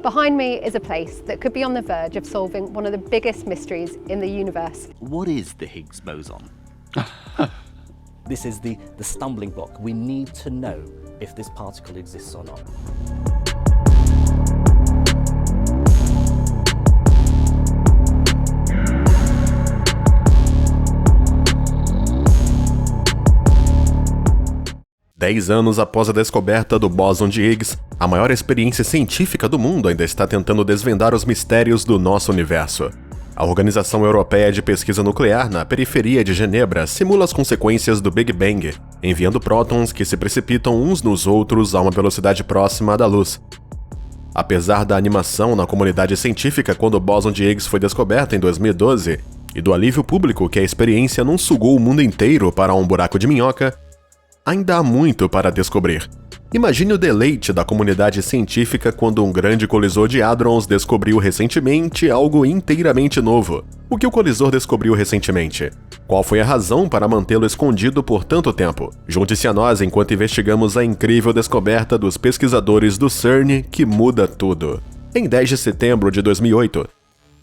Behind me is a place that could be on the verge of solving one of the biggest mysteries in the universe. What is the Higgs boson? This is the stumbling block. We need to know if this particle exists or not. 10 anos após a descoberta do bóson de Higgs, a maior experiência científica do mundo ainda está tentando desvendar os mistérios do nosso universo. A Organização Europeia de Pesquisa Nuclear, na periferia de Genebra, simula as consequências do Big Bang, enviando prótons que se precipitam uns nos outros a uma velocidade próxima da luz. Apesar da animação na comunidade científica quando o bóson de Higgs foi descoberto em 2012, e do alívio público que a experiência não sugou o mundo inteiro para um buraco de minhoca, ainda há muito para descobrir. Imagine o deleite da comunidade científica quando um grande colisor de hadrons descobriu recentemente algo inteiramente novo. O que o colisor descobriu recentemente? Qual foi a razão para mantê-lo escondido por tanto tempo? Junte-se a nós enquanto investigamos a incrível descoberta dos pesquisadores do CERN que muda tudo. Em 10 de setembro de 2008,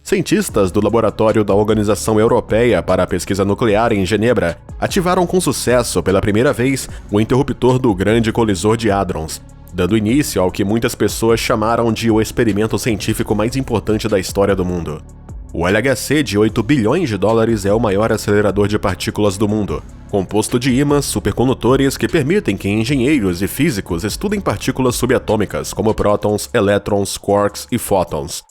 cientistas do laboratório da Organização Europeia para a Pesquisa Nuclear em Genebra ativaram com sucesso pela primeira vez o interruptor do grande colisor de hadrons, dando início ao que muitas pessoas chamaram de o experimento científico mais importante da história do mundo. O LHC de 8 bilhões de dólares é o maior acelerador de partículas do mundo, composto de ímãs supercondutores que permitem que engenheiros e físicos estudem partículas subatômicas como prótons, elétrons, quarks e fótons.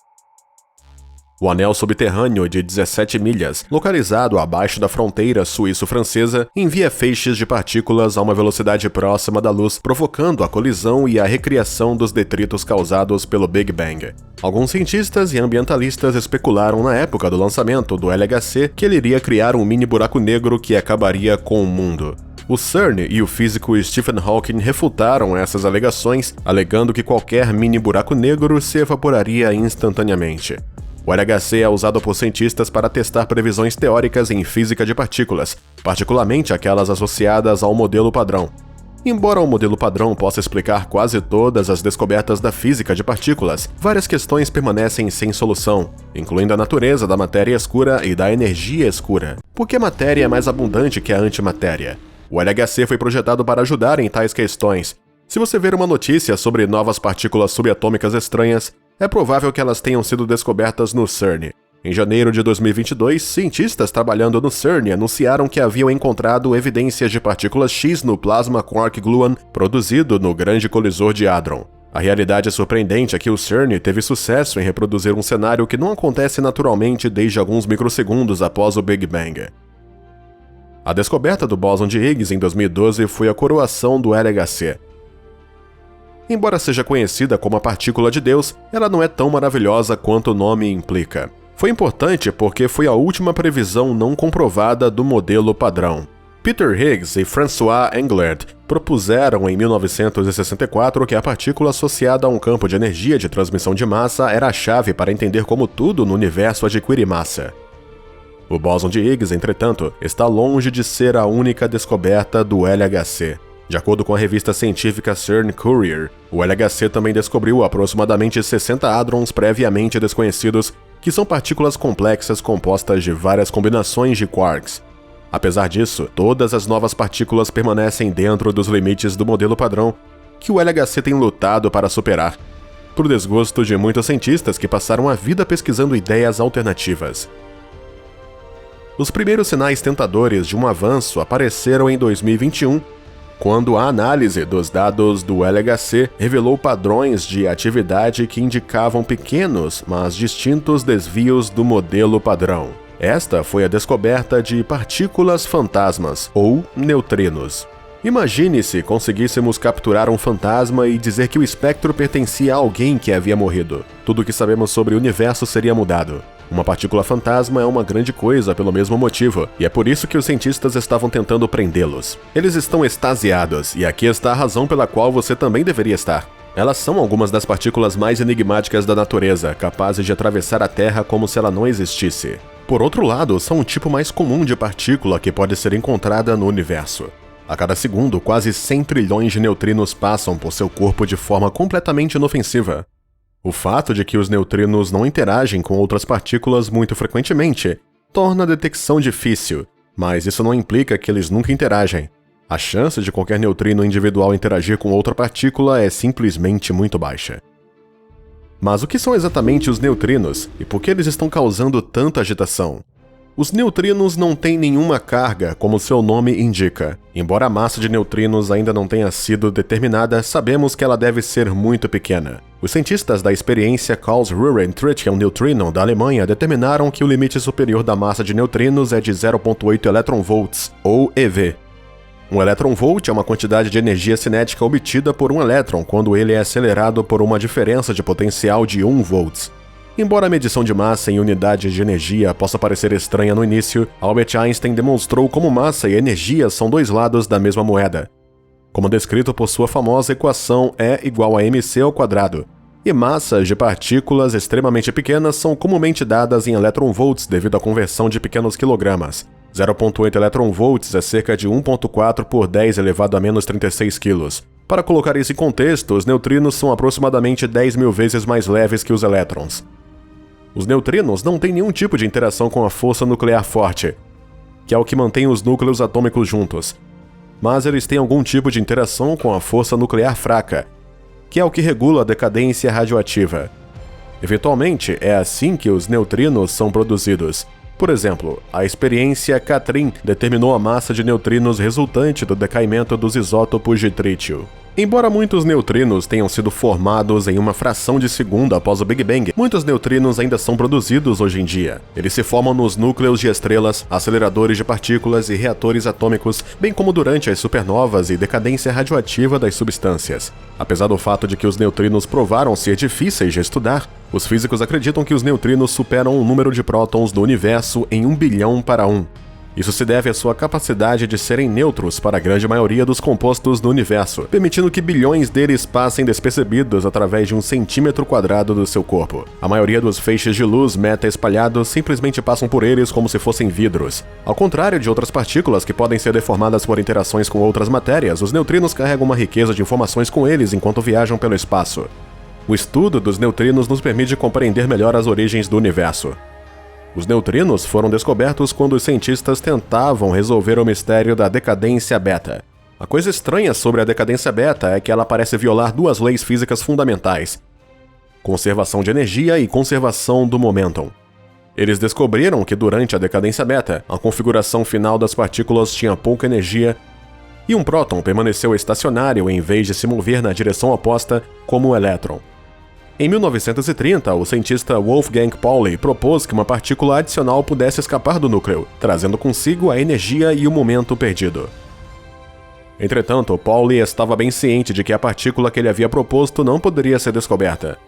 O anel subterrâneo de 17 milhas, localizado abaixo da fronteira suíço-francesa, envia feixes de partículas a uma velocidade próxima da luz, provocando a colisão e a recriação dos detritos causados pelo Big Bang. Alguns cientistas e ambientalistas especularam na época do lançamento do LHC que ele iria criar um mini buraco negro que acabaria com o mundo. O CERN e o físico Stephen Hawking refutaram essas alegações, alegando que qualquer mini buraco negro se evaporaria instantaneamente. O LHC é usado por cientistas para testar previsões teóricas em física de partículas, particularmente aquelas associadas ao modelo padrão. Embora o modelo padrão possa explicar quase todas as descobertas da física de partículas, várias questões permanecem sem solução, incluindo a natureza da matéria escura e da energia escura. Por que a matéria é mais abundante que a antimatéria? O LHC foi projetado para ajudar em tais questões. Se você ver uma notícia sobre novas partículas subatômicas estranhas, é provável que elas tenham sido descobertas no CERN. Em janeiro de 2022, cientistas trabalhando no CERN anunciaram que haviam encontrado evidências de partículas X no plasma quark gluon produzido no grande colisor de hadron. A realidade surpreendente é que o CERN teve sucesso em reproduzir um cenário que não acontece naturalmente desde alguns microsegundos após o Big Bang. A descoberta do bóson de Higgs em 2012 foi a coroação do LHC. Embora seja conhecida como a partícula de Deus, ela não é tão maravilhosa quanto o nome implica. Foi importante porque foi a última previsão não comprovada do modelo padrão. Peter Higgs e François Englert propuseram em 1964 que a partícula associada a um campo de energia de transmissão de massa era a chave para entender como tudo no universo adquire massa. O bóson de Higgs, entretanto, está longe de ser a única descoberta do LHC. De acordo com a revista científica CERN Courier, o LHC também descobriu aproximadamente 60 hadrons previamente desconhecidos, que são partículas complexas compostas de várias combinações de quarks. Apesar disso, todas as novas partículas permanecem dentro dos limites do modelo padrão, que o LHC tem lutado para superar, por desgosto de muitos cientistas que passaram a vida pesquisando ideias alternativas. Os primeiros sinais tentadores de um avanço apareceram em 2021, quando a análise dos dados do LHC revelou padrões de atividade que indicavam pequenos, mas distintos desvios do modelo padrão. Esta foi a descoberta de partículas fantasmas, ou neutrinos. Imagine se conseguíssemos capturar um fantasma e dizer que o espectro pertencia a alguém que havia morrido. Tudo o que sabemos sobre o universo seria mudado. Uma partícula fantasma é uma grande coisa pelo mesmo motivo, e é por isso que os cientistas estavam tentando prendê-los. Eles estão extasiados, e aqui está a razão pela qual você também deveria estar. Elas são algumas das partículas mais enigmáticas da natureza, capazes de atravessar a Terra como se ela não existisse. Por outro lado, são um tipo mais comum de partícula que pode ser encontrada no universo. A cada segundo, quase 100 trilhões de neutrinos passam por seu corpo de forma completamente inofensiva. O fato de que os neutrinos não interagem com outras partículas muito frequentemente torna a detecção difícil, mas isso não implica que eles nunca interagem. A chance de qualquer neutrino individual interagir com outra partícula é simplesmente muito baixa. Mas o que são exatamente os neutrinos e por que eles estão causando tanta agitação? Os neutrinos não têm nenhuma carga, como seu nome indica. Embora a massa de neutrinos ainda não tenha sido determinada, sabemos que ela deve ser muito pequena. Os cientistas da experiência Karlsruhe Tritium Neutrino da Alemanha determinaram que o limite superior da massa de neutrinos é de 0,8 elétron-volts, ou eV. Um elétron-volt é uma quantidade de energia cinética obtida por um elétron quando ele é acelerado por uma diferença de potencial de 1 volts. Embora a medição de massa em unidades de energia possa parecer estranha no início, Albert Einstein demonstrou como massa e energia são dois lados da mesma moeda. Como descrito por sua famosa equação E igual a mc², e massas de partículas extremamente pequenas são comumente dadas em elétron-volts devido à conversão de pequenos quilogramas. 0,8 elétron-volts é cerca de 1,4 por 10 elevado a menos 36 quilos. Para colocar isso em contexto, os neutrinos são aproximadamente 10.000 vezes mais leves que os elétrons. Os neutrinos não têm nenhum tipo de interação com a força nuclear forte, que é o que mantém os núcleos atômicos juntos. Mas eles têm algum tipo de interação com a força nuclear fraca, que é o que regula a decadência radioativa. Eventualmente, é assim que os neutrinos são produzidos. Por exemplo, a experiência Catrin determinou a massa de neutrinos resultante do decaimento dos isótopos de trítio. Embora muitos neutrinos tenham sido formados em uma fração de segundo após o Big Bang, muitos neutrinos ainda são produzidos hoje em dia. Eles se formam nos núcleos de estrelas, aceleradores de partículas e reatores atômicos, bem como durante as supernovas e decadência radioativa das substâncias. Apesar do fato de que os neutrinos provaram ser difíceis de estudar, os físicos acreditam que os neutrinos superam o número de prótons do universo em 1 bilhão para 1. Isso se deve à sua capacidade de serem neutros para a grande maioria dos compostos do universo, permitindo que bilhões deles passem despercebidos através de 1 centímetro quadrado do seu corpo. A maioria dos feixes de luz meta-espalhados simplesmente passam por eles como se fossem vidros. Ao contrário de outras partículas que podem ser deformadas por interações com outras matérias, os neutrinos carregam uma riqueza de informações com eles enquanto viajam pelo espaço. O estudo dos neutrinos nos permite compreender melhor as origens do universo. Os neutrinos foram descobertos quando os cientistas tentavam resolver o mistério da decadência beta. A coisa estranha sobre a decadência beta é que ela parece violar duas leis físicas fundamentais: conservação de energia e conservação do momento. Eles descobriram que durante a decadência beta, a configuração final das partículas tinha pouca energia e um próton permaneceu estacionário em vez de se mover na direção oposta como o elétron. Em 1930, o cientista Wolfgang Pauli propôs que uma partícula adicional pudesse escapar do núcleo, trazendo consigo a energia e o momento perdido. Entretanto, Pauli estava bem ciente de que a partícula que ele havia proposto não poderia ser descoberta.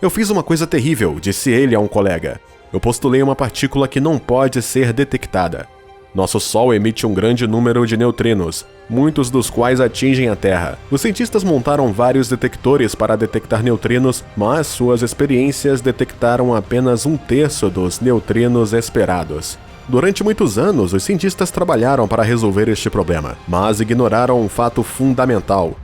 "Eu fiz uma coisa terrível", disse ele a um colega. "Eu postulei uma partícula que não pode ser detectada. Nosso Sol emite um grande número de neutrinos, muitos dos quais atingem a Terra. Os cientistas montaram vários detectores para detectar neutrinos, mas suas experiências detectaram apenas 1/3 dos neutrinos esperados. Durante muitos anos, os cientistas trabalharam para resolver este problema, mas ignoraram um fato fundamental.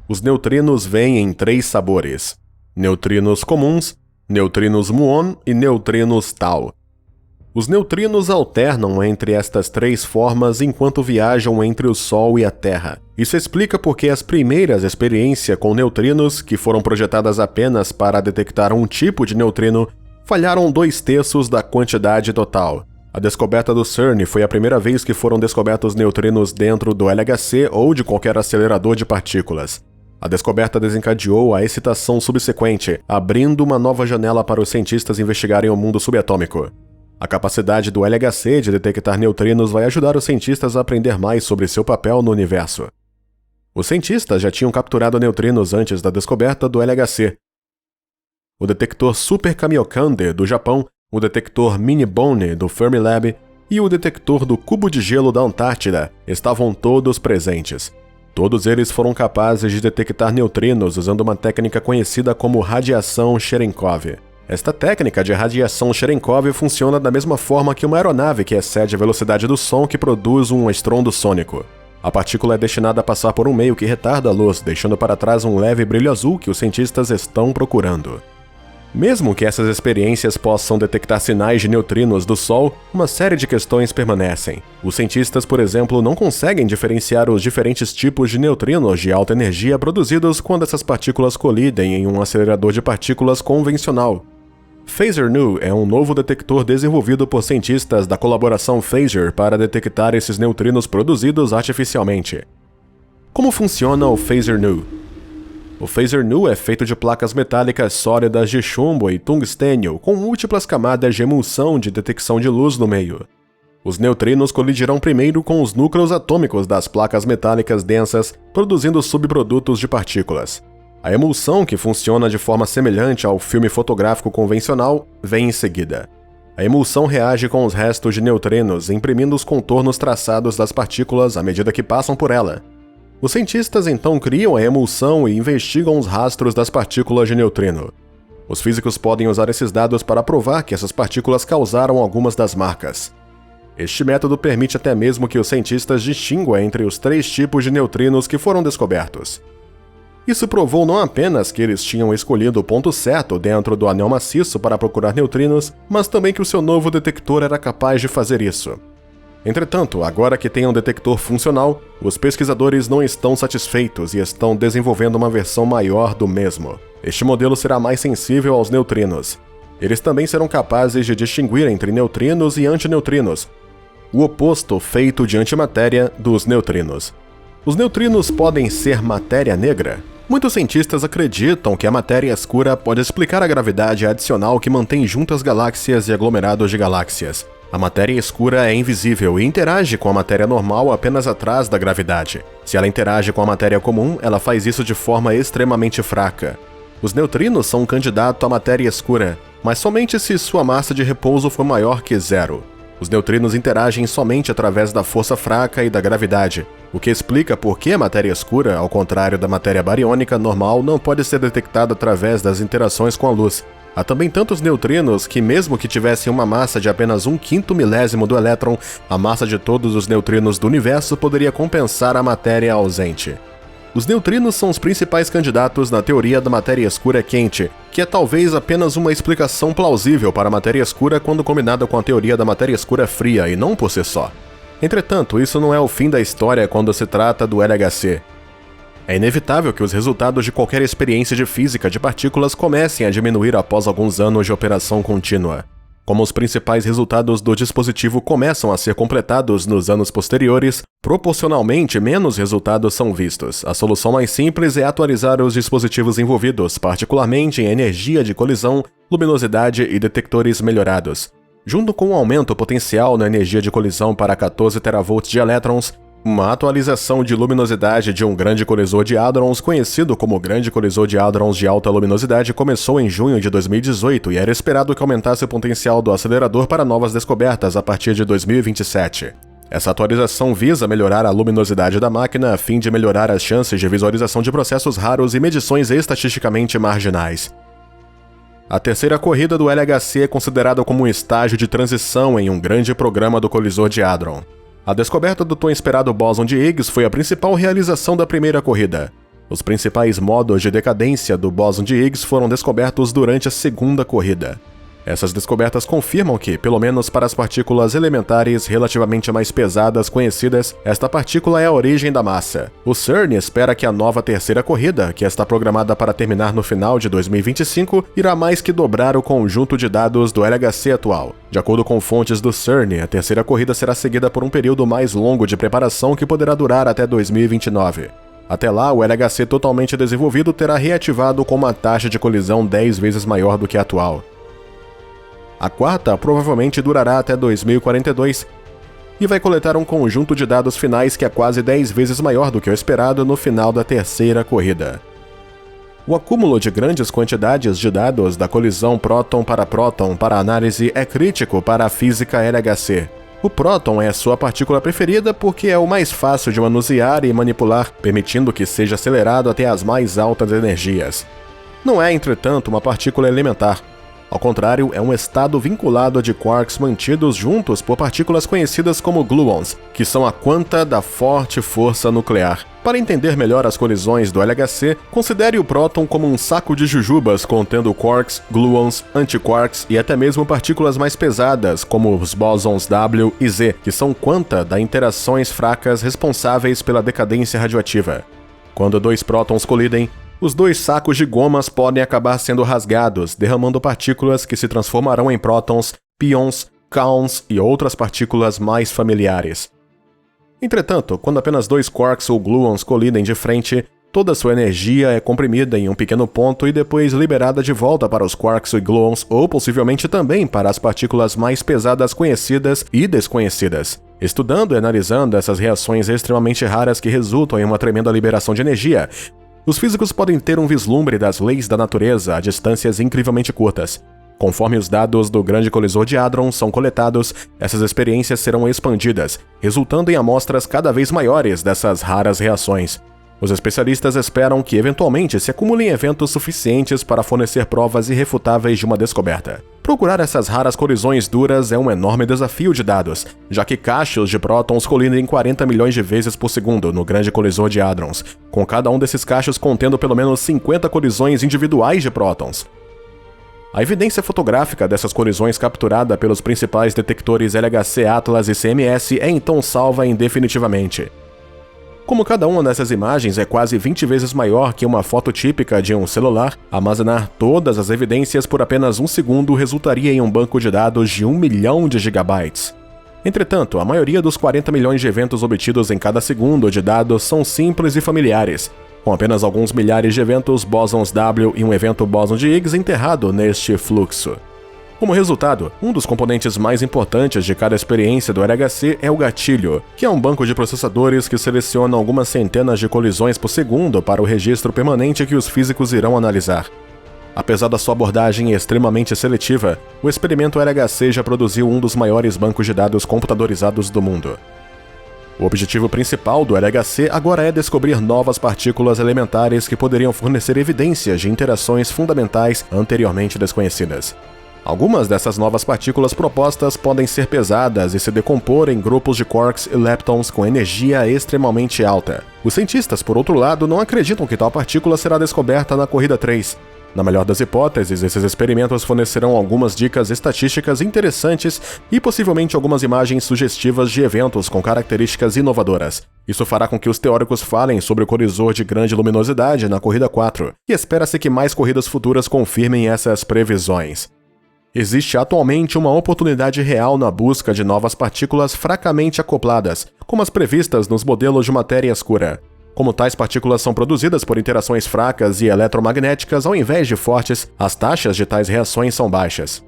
Os neutrinos vêm em 3 sabores: neutrinos comuns, neutrinos muon e neutrinos tau. Os neutrinos alternam entre estas 3 formas enquanto viajam entre o Sol e a Terra. Isso explica por que as primeiras experiências com neutrinos, que foram projetadas apenas para detectar um tipo de neutrino, falharam 2/3 da quantidade total. A descoberta do CERN foi a primeira vez que foram descobertos neutrinos dentro do LHC ou de qualquer acelerador de partículas. A descoberta desencadeou a excitação subsequente, abrindo uma nova janela para os cientistas investigarem o mundo subatômico. A capacidade do LHC de detectar neutrinos vai ajudar os cientistas a aprender mais sobre seu papel no universo. Os cientistas já tinham capturado neutrinos antes da descoberta do LHC. O detector Super Kamiokande, do Japão, o detector Mini-Bone, do Fermilab, e o detector do cubo de gelo da Antártida estavam todos presentes. Todos eles foram capazes de detectar neutrinos usando uma técnica conhecida como radiação Cherenkov. Esta técnica de radiação Cherenkov funciona da mesma forma que uma aeronave que excede a velocidade do som que produz um estrondo sônico. A partícula é destinada a passar por um meio que retarda a luz, deixando para trás um leve brilho azul que os cientistas estão procurando. Mesmo que essas experiências possam detectar sinais de neutrinos do Sol, uma série de questões permanecem. Os cientistas, por exemplo, não conseguem diferenciar os diferentes tipos de neutrinos de alta energia produzidos quando essas partículas colidem em um acelerador de partículas convencional. Phaser-Nu é um novo detector desenvolvido por cientistas da colaboração Phaser para detectar esses neutrinos produzidos artificialmente. Como funciona o Phaser-Nu? O Phaser-Nu é feito de placas metálicas sólidas de chumbo e tungstênio com múltiplas camadas de emulsão de detecção de luz no meio. Os neutrinos colidirão primeiro com os núcleos atômicos das placas metálicas densas, produzindo subprodutos de partículas. A emulsão, que funciona de forma semelhante ao filme fotográfico convencional, vem em seguida. A emulsão reage com os restos de neutrinos, imprimindo os contornos traçados das partículas à medida que passam por ela. Os cientistas então criam a emulsão e investigam os rastros das partículas de neutrino. Os físicos podem usar esses dados para provar que essas partículas causaram algumas das marcas. Este método permite até mesmo que os cientistas distinguam entre os 3 tipos de neutrinos que foram descobertos. Isso provou não apenas que eles tinham escolhido o ponto certo dentro do anel maciço para procurar neutrinos, mas também que o seu novo detector era capaz de fazer isso. Entretanto, agora que tem um detector funcional, os pesquisadores não estão satisfeitos e estão desenvolvendo uma versão maior do mesmo. Este modelo será mais sensível aos neutrinos. Eles também serão capazes de distinguir entre neutrinos e antineutrinos, o oposto feito de antimatéria dos neutrinos. Os neutrinos podem ser matéria negra? Muitos cientistas acreditam que a matéria escura pode explicar a gravidade adicional que mantém juntas galáxias e aglomerados de galáxias. A matéria escura é invisível e interage com a matéria normal apenas atrás da gravidade. Se ela interage com a matéria comum, ela faz isso de forma extremamente fraca. Os neutrinos são um candidato à matéria escura, mas somente se sua massa de repouso for maior que 0. Os neutrinos interagem somente através da força fraca e da gravidade, o que explica por que a matéria escura, ao contrário da matéria bariônica normal, não pode ser detectada através das interações com a luz. Há também tantos neutrinos que, mesmo que tivessem uma massa de apenas 1/5 milésimo do elétron, a massa de todos os neutrinos do universo poderia compensar a matéria ausente. Os neutrinos são os principais candidatos na teoria da matéria escura quente, que é talvez apenas uma explicação plausível para a matéria escura quando combinada com a teoria da matéria escura fria e não por si só. Entretanto, isso não é o fim da história quando se trata do LHC. É inevitável que os resultados de qualquer experiência de física de partículas comecem a diminuir após alguns anos de operação contínua. Como os principais resultados do dispositivo começam a ser completados nos anos posteriores, proporcionalmente menos resultados são vistos. A solução mais simples é atualizar os dispositivos envolvidos, particularmente em energia de colisão, luminosidade e detectores melhorados. Junto com um aumento potencial na energia de colisão para 14 teravolts de elétrons, uma atualização de luminosidade de um grande colisor de hadrons, conhecido como Grande Colisor de Hadrons de Alta Luminosidade, começou em junho de 2018 e era esperado que aumentasse o potencial do acelerador para novas descobertas a partir de 2027. Essa atualização visa melhorar a luminosidade da máquina a fim de melhorar as chances de visualização de processos raros e medições estatisticamente marginais. A terceira corrida do LHC é considerada como um estágio de transição em um grande programa do colisor de hadron. A descoberta do tão esperado bóson de Higgs foi a principal realização da primeira corrida. Os principais modos de decadência do bóson de Higgs foram descobertos durante a segunda corrida. Essas descobertas confirmam que, pelo menos para as partículas elementares relativamente mais pesadas conhecidas, esta partícula é a origem da massa. O CERN espera que a nova terceira corrida, que está programada para terminar no final de 2025, irá mais que dobrar o conjunto de dados do LHC atual. De acordo com fontes do CERN, a terceira corrida será seguida por um período mais longo de preparação que poderá durar até 2029. Até lá, o LHC totalmente desenvolvido terá reativado com uma taxa de colisão 10 vezes maior do que a atual. A quarta provavelmente durará até 2042 e vai coletar um conjunto de dados finais que é quase 10 vezes maior do que o esperado no final da terceira corrida. O acúmulo de grandes quantidades de dados da colisão próton para análise é crítico para a física LHC. O próton é sua partícula preferida porque é o mais fácil de manusear e manipular, permitindo que seja acelerado até as mais altas energias. Não é, entretanto, uma partícula elementar. Ao contrário, é um estado vinculado de quarks mantidos juntos por partículas conhecidas como gluons, que são a quanta da forte força nuclear. Para entender melhor as colisões do LHC, considere o próton como um saco de jujubas contendo quarks, gluons, antiquarks e até mesmo partículas mais pesadas, como os bósons W e Z, que são quanta das interações fracas responsáveis pela decadência radioativa. Quando dois prótons colidem, os dois sacos de gomas podem acabar sendo rasgados, derramando partículas que se transformarão em prótons, pions, kaons e outras partículas mais familiares. Entretanto, quando apenas dois quarks ou gluons colidem de frente, toda sua energia é comprimida em um pequeno ponto e depois liberada de volta para os quarks e gluons, ou possivelmente também para as partículas mais pesadas conhecidas e desconhecidas. Estudando e analisando essas reações extremamente raras que resultam em uma tremenda liberação de energia, os físicos podem ter um vislumbre das leis da natureza a distâncias incrivelmente curtas. Conforme os dados do Grande Colisor de Hadron são coletados, essas experiências serão expandidas, resultando em amostras cada vez maiores dessas raras reações. Os especialistas esperam que eventualmente se acumulem eventos suficientes para fornecer provas irrefutáveis de uma descoberta. Procurar essas raras colisões duras é um enorme desafio de dados, já que cachos de prótons colidem 40 milhões de vezes por segundo no Grande Colisor de Hadrons, com cada um desses cachos contendo pelo menos 50 colisões individuais de prótons. A evidência fotográfica dessas colisões capturada pelos principais detectores LHC, Atlas e CMS é então salva indefinitivamente. Como cada uma dessas imagens é quase 20 vezes maior que uma foto típica de um celular, armazenar todas as evidências por apenas um segundo resultaria em um banco de dados de 1 milhão de gigabytes. Entretanto, a maioria dos 40 milhões de eventos obtidos em cada segundo de dados são simples e familiares, com apenas alguns milhares de eventos bósons W e um evento bóson de Higgs enterrado neste fluxo. Como resultado, um dos componentes mais importantes de cada experiência do LHC é o gatilho, que é um banco de processadores que seleciona algumas centenas de colisões por segundo para o registro permanente que os físicos irão analisar. Apesar da sua abordagem extremamente seletiva, o experimento LHC já produziu um dos maiores bancos de dados computadorizados do mundo. O objetivo principal do LHC agora é descobrir novas partículas elementares que poderiam fornecer evidências de interações fundamentais anteriormente desconhecidas. Algumas dessas novas partículas propostas podem ser pesadas e se decompor em grupos de quarks e leptons com energia extremamente alta. Os cientistas, por outro lado, não acreditam que tal partícula será descoberta na corrida 3. Na melhor das hipóteses, esses experimentos fornecerão algumas dicas estatísticas interessantes e possivelmente algumas imagens sugestivas de eventos com características inovadoras. Isso fará com que os teóricos falem sobre o colisor de grande luminosidade na corrida 4, e espera-se que mais corridas futuras confirmem essas previsões. Existe atualmente uma oportunidade real na busca de novas partículas fracamente acopladas, como as previstas nos modelos de matéria escura. Como tais partículas são produzidas por interações fracas e eletromagnéticas ao invés de fortes, as taxas de tais reações são baixas.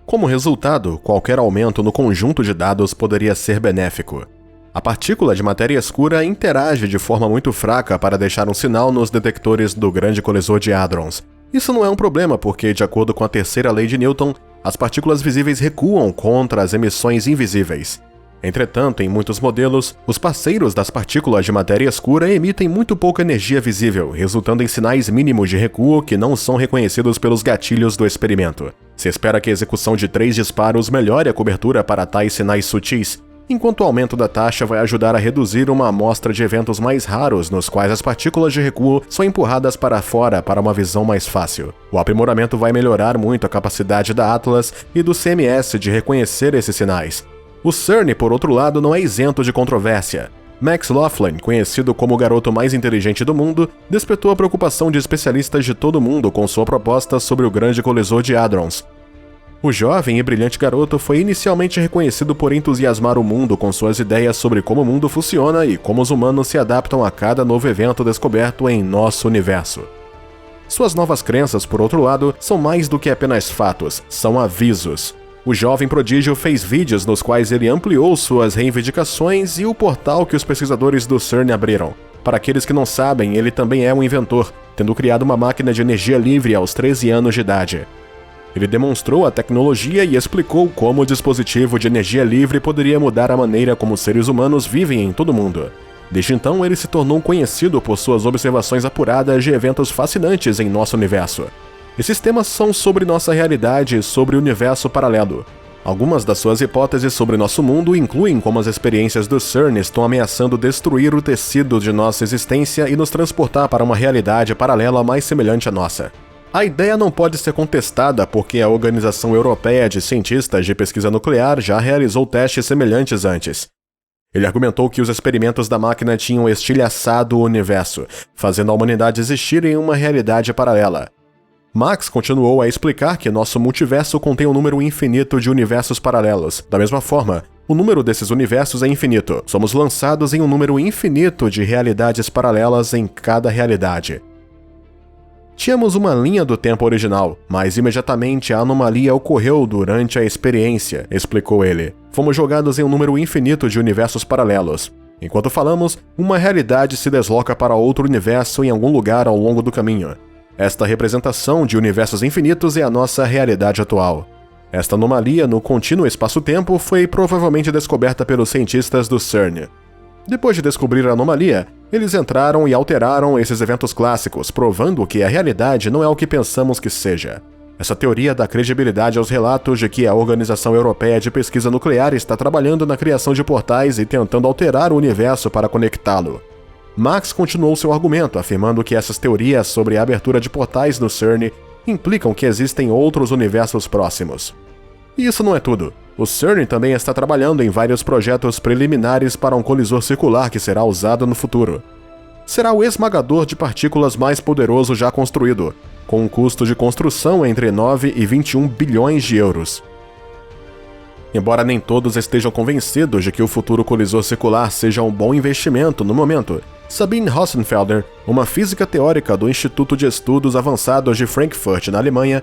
Como resultado, qualquer aumento no conjunto de dados poderia ser benéfico. A partícula de matéria escura interage de forma muito fraca para deixar um sinal nos detectores do Grande Colisor de Hadrons. Isso não é um problema porque, de acordo com a terceira lei de Newton, as partículas visíveis recuam contra as emissões invisíveis. Entretanto, em muitos modelos, os parceiros das partículas de matéria escura emitem muito pouca energia visível, resultando em sinais mínimos de recuo que não são reconhecidos pelos gatilhos do experimento. Se espera que a execução de 3 disparos melhore a cobertura para tais sinais sutis, enquanto o aumento da taxa vai ajudar a reduzir uma amostra de eventos mais raros nos quais as partículas de recuo são empurradas para fora para uma visão mais fácil. O aprimoramento vai melhorar muito a capacidade da Atlas e do CMS de reconhecer esses sinais. O CERN, por outro lado, não é isento de controvérsia. Max Laughlin, conhecido como o garoto mais inteligente do mundo, despertou a preocupação de especialistas de todo o mundo com sua proposta sobre o Grande Colisor de Hadrons. O jovem e brilhante garoto foi inicialmente reconhecido por entusiasmar o mundo com suas ideias sobre como o mundo funciona e como os humanos se adaptam a cada novo evento descoberto em nosso universo. Suas novas crenças, por outro lado, são mais do que apenas fatos, são avisos. O jovem prodígio fez vídeos nos quais ele ampliou suas reivindicações e o portal que os pesquisadores do CERN abriram. Para aqueles que não sabem, ele também é um inventor, tendo criado uma máquina de energia livre aos 13 anos de idade. Ele demonstrou a tecnologia e explicou como o dispositivo de energia livre poderia mudar a maneira como os seres humanos vivem em todo o mundo. Desde então, ele se tornou conhecido por suas observações apuradas de eventos fascinantes em nosso universo. Esses temas são sobre nossa realidade e sobre o universo paralelo. Algumas das suas hipóteses sobre nosso mundo incluem como as experiências do CERN estão ameaçando destruir o tecido de nossa existência e nos transportar para uma realidade paralela mais semelhante à nossa. A ideia não pode ser contestada porque a Organização Europeia de Cientistas de Pesquisa Nuclear já realizou testes semelhantes antes. Ele argumentou que os experimentos da máquina tinham estilhaçado o universo, fazendo a humanidade existir em uma realidade paralela. Max continuou a explicar que nosso multiverso contém um número infinito de universos paralelos. Da mesma forma, o número desses universos é infinito. Somos lançados em um número infinito de realidades paralelas em cada realidade. Tínhamos uma linha do tempo original, mas imediatamente a anomalia ocorreu durante a experiência, explicou ele. Fomos jogados em um número infinito de universos paralelos. Enquanto falamos, uma realidade se desloca para outro universo em algum lugar ao longo do caminho. Esta representação de universos infinitos é a nossa realidade atual. Esta anomalia no contínuo espaço-tempo foi provavelmente descoberta pelos cientistas do CERN. Depois de descobrir a anomalia, eles entraram e alteraram esses eventos clássicos, provando que a realidade não é o que pensamos que seja. Essa teoria dá credibilidade aos relatos de que a Organização Europeia de Pesquisa Nuclear está trabalhando na criação de portais e tentando alterar o universo para conectá-lo. Max continuou seu argumento, afirmando que essas teorias sobre a abertura de portais no CERN implicam que existem outros universos próximos. E isso não é tudo. O CERN também está trabalhando em vários projetos preliminares para um colisor circular que será usado no futuro. Será o esmagador de partículas mais poderoso já construído, com um custo de construção entre 9 e 21 bilhões de euros. Embora nem todos estejam convencidos de que o futuro colisor circular seja um bom investimento no momento, Sabine Hossenfelder, uma física teórica do Instituto de Estudos Avançados de Frankfurt, na Alemanha,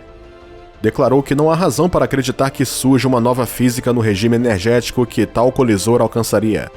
declarou que não há razão para acreditar que surja uma nova física no regime energético que tal colisor alcançaria.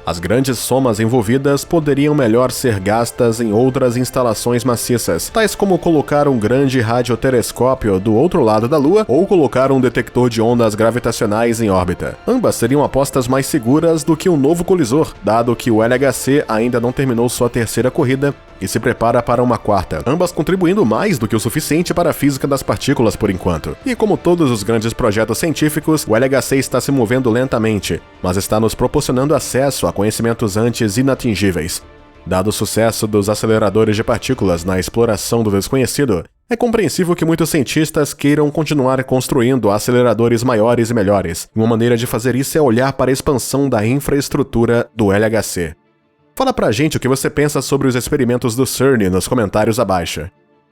As grandes somas envolvidas poderiam melhor ser gastas em outras instalações maciças, tais como colocar um grande radiotelescópio do outro lado da Lua ou colocar um detector de ondas gravitacionais em órbita. Ambas seriam apostas mais seguras do que um novo colisor, dado que o LHC ainda não terminou sua terceira corrida e se prepara para uma quarta, ambas contribuindo mais do que o suficiente para a física das partículas por enquanto. E como todos os grandes projetos científicos, o LHC está se movendo lentamente, mas está nos proporcionando acesso a conhecimentos antes inatingíveis. Dado o sucesso dos aceleradores de partículas na exploração do desconhecido, é compreensível que muitos cientistas queiram continuar construindo aceleradores maiores e melhores. Uma maneira de fazer isso é olhar para a expansão da infraestrutura do LHC. Fala pra gente o que você pensa sobre os experimentos do CERN nos comentários abaixo.